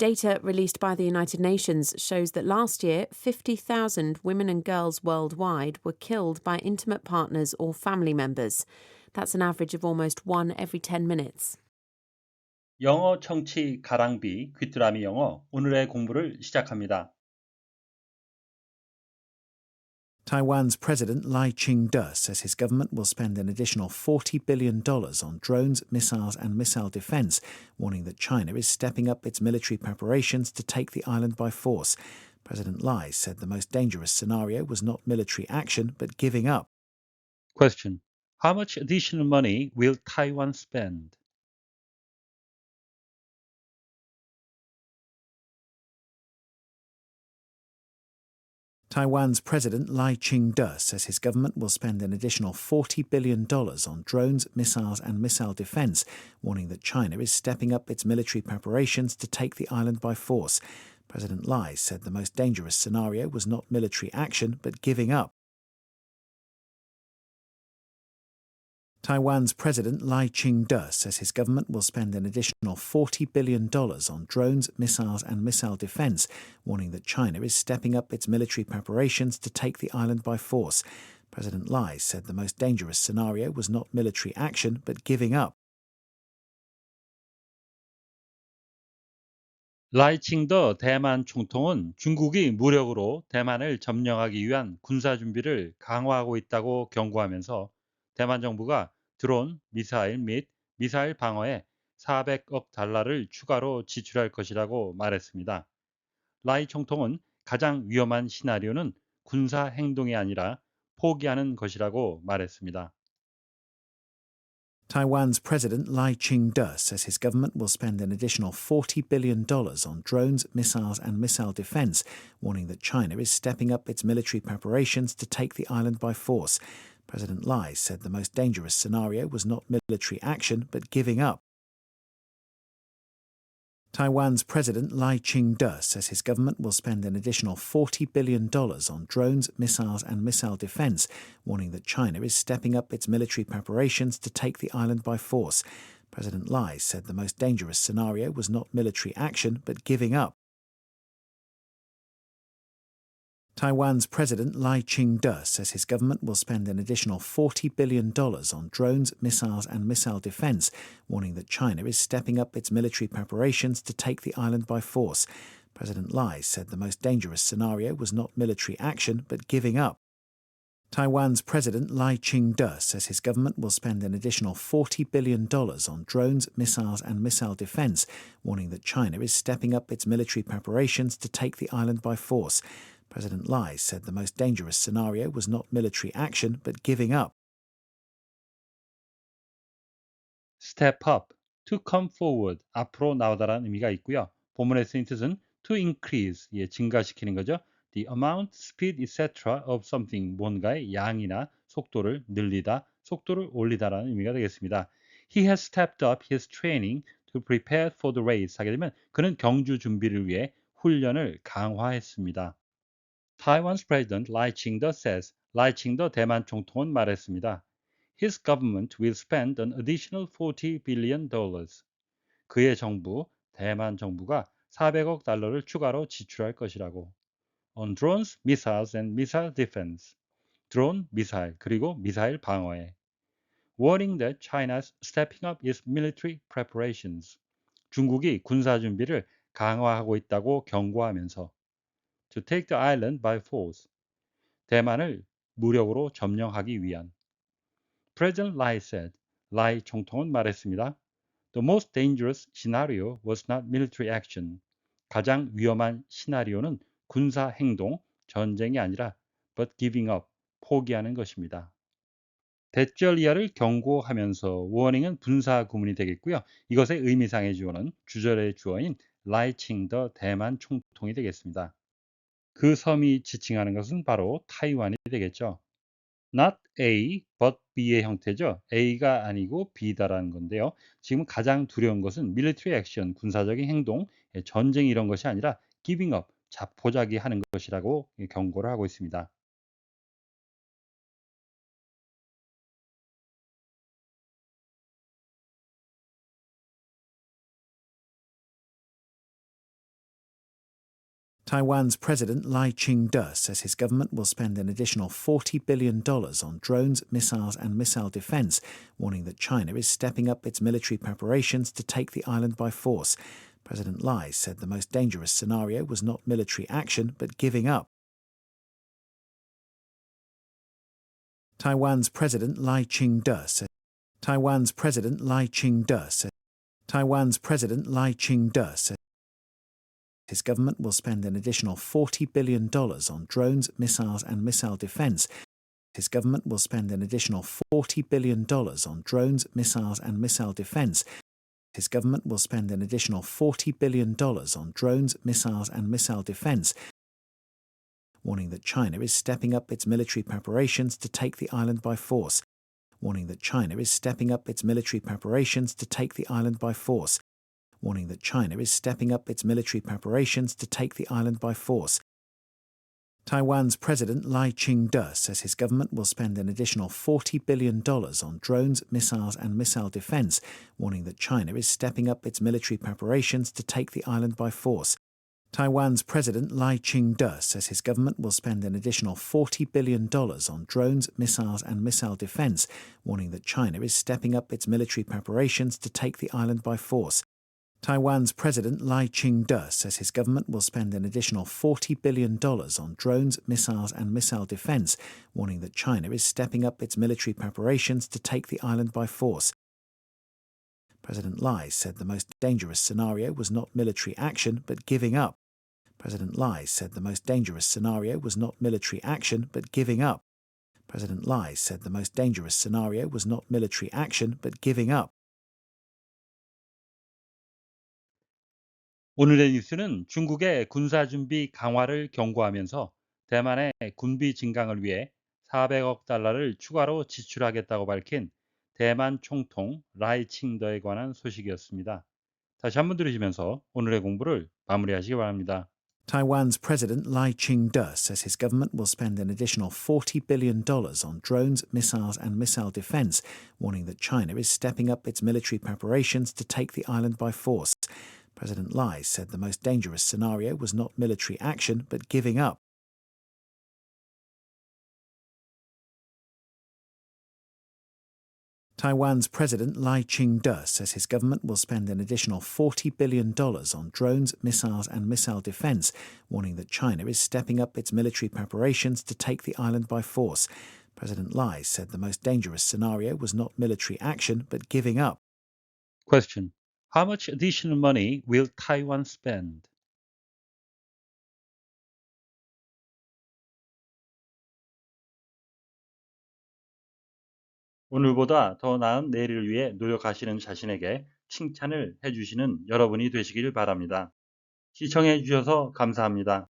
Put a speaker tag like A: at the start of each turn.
A: Data released by the United Nations shows that last year, 50,000 women and girls worldwide were killed by intimate partners or family members. That's an average of almost 1 every 10 minutes.
B: 영어 청취 가랑비 귀뚜라미 영어 오늘의 공부를 시작합니다.
C: Taiwan's President Ching-te says his government will spend an additional $40 billion on drones, missiles and missile defense, warning that China is stepping up its military preparations to take the island by force. President Lai said the most dangerous scenario was not military action but giving up.
B: Question. How much additional money will Taiwan spend?
C: Taiwan's President Ching-te says his government will spend an additional $40 billion on drones, missiles and missile defense, warning that China is stepping up its military preparations to take the island by force. President Lai said the most dangerous scenario was not military action but giving up. Taiwan's President Ching-te says his government will spend an additional $40 billion on drones, missiles and missile defense, warning that China is stepping up its military preparations to take the island by force. President Lai said the most dangerous scenario was not military action but giving up.
B: 라이칭더 대만 총통은 중국이 무력으로 대만을 점령하기 위한 군사 준비를 강화하고 있다고 경고하면서 대만 정부가 드론, 미사일 및 미사일 방어에 400억 달러를 추가로 지출할 것이라고 말했습니다. 라이 총통은 가장 위험한 시나리오는 군사 행동이 아니라 포기하는 것이라고 말했습니다.
C: Taiwan's President Ching-te says his government will spend an additional $40 billion on drones, missiles and missile defense, warning that China is stepping up its military preparations to take the island by force. President Lai said the most dangerous scenario was not military action but giving up. Taiwan's President Ching-te says his government will spend an additional $40 billion on drones, missiles and missile defense, warning that China is stepping up its military preparations to take the island by force. President Lai said the most dangerous scenario was not military action but giving up. Taiwan's President Ching-te says his government will spend an additional $40 billion on drones, missiles and missile defense, warning that China is stepping up its military preparations to take the island by force. President Lai said the most dangerous scenario was not military action but giving up. Taiwan's President Ching-te says his government will spend an additional $40 billion on drones, missiles and missile defense, warning that China is stepping up its military preparations to take the island by force. President Lai said the most dangerous scenario was not military action but giving up.
B: Step up, to come forward, 앞으로 나오다라는 의미가 있고요. 본문에 쓰인 뜻은 to increase, 증가시키는 거죠. The amount, speed, etc. of something, 뭔가의 양이나 속도를 늘리다, 속도를 올리다라는 의미가 되겠습니다. He has stepped up his training to prepare for the race. 하게 되면 그는 경주 준비를 위해 훈련을 강화했습니다. Taiwan's President 라이칭더 says, 라이칭더 대만 총통은 말했습니다. His government will spend an additional $40 billion. 그의 정부, 대만 정부가 400억 달러를 추가로 지출할 것이라고. On drones, missiles and missile defense. 드론, 미사일, 그리고 미사일 방어에. Warning that China's stepping up its military preparations. 중국이 군사 준비를 강화하고 있다고 경고하면서. To take the island by force. 대만을 무력으로 점령하기 위한. President Lai said, 라이 총통은 말했습니다. The most dangerous scenario was not military action. 가장 위험한 시나리오는 군사 행동, 전쟁이 아니라 but giving up, 포기하는 것입니다. 대절 이하를 경고하면서 warning은 분사 구문이 되겠고요. 이것의 의미상의 주어는 주절의 주어인 라이칭더 대만 총통이 되겠습니다. 그 섬이 지칭하는 것은 바로 타이완이 되겠죠. Not A, but B의 형태죠. A가 아니고 B다라는 건데요. 지금 가장 두려운 것은 military action, 군사적인 행동, 전쟁 이런 것이 아니라 giving up, 자포자기하는 것이라고 경고를 하고 있습니다.
C: Taiwan's President Ching-te says his government will spend an additional $40 billion on drones, missiles and missile defense, warning that China is stepping up its military preparations to take the island by force. President Lai said the most dangerous scenario was not military action but giving up. Taiwan's President Ching-te said Taiwan's President Ching-te said Taiwan's President Ching-te said his government will spend an additional $40 billion on drones, missiles and missile defense. His government will spend an additional $40 billion on drones, missiles and missile defense. His government will spend an additional $40 billion on drones, missiles and missile defense, warning that China is stepping up its military preparations to take the island by force. Warning that China is stepping up its military preparations to take the island by force. Warning that China is stepping up its military preparations to take the island by force. Taiwan's President Ching-te says his government will spend an additional $40 billion on drones, missiles and missile defense, warning that China is stepping up its military preparations to take the island by force. Taiwan's President Ching-te says his government will spend an additional $40 billion on drones, missiles and missile defense, warning that China is stepping up its military preparations to take the island by force. Taiwan's President Ching-te says his government will spend an additional $40 billion on drones, missiles and missile defense, warning that China is stepping up its military preparations to take the island by force. President Lai said the most dangerous scenario was not military action but giving up. President Lai said the most dangerous scenario was not military action but giving up. President Lai said the most dangerous scenario was not military action but giving up.
B: 오늘의 뉴스는 중국의 군사준비 강화를 경고하면서 대만의 군비 증강을 위해 400억 달러를 추가로 지출하겠다고 밝힌 대만 총통 라이칭더에 관한 소식이었습니다. 다시 한번 들으시면서 오늘의 공부를 마무리하시기 바랍니다.
C: Taiwan's President Ching-te says his government will spend an additional $40 billion on drones, missiles and missile defense, warning that China is stepping up its military preparations to take the island by force. President Lai said the most dangerous scenario was not military action but giving up. Taiwan's President Ching-te says his government will spend an additional $40 billion on drones, missiles and missile defense, warning that China is stepping up its military preparations to take the island by force. President Lai said the most dangerous scenario was not military action but giving up.
B: Question. How much additional money will Taiwan spend? 오늘보다 더 나은 내일을 위해 노력하시는 자신에게 칭찬을 해주시는 여러분이 되시길 바랍니다. 시청해 주셔서 감사합니다.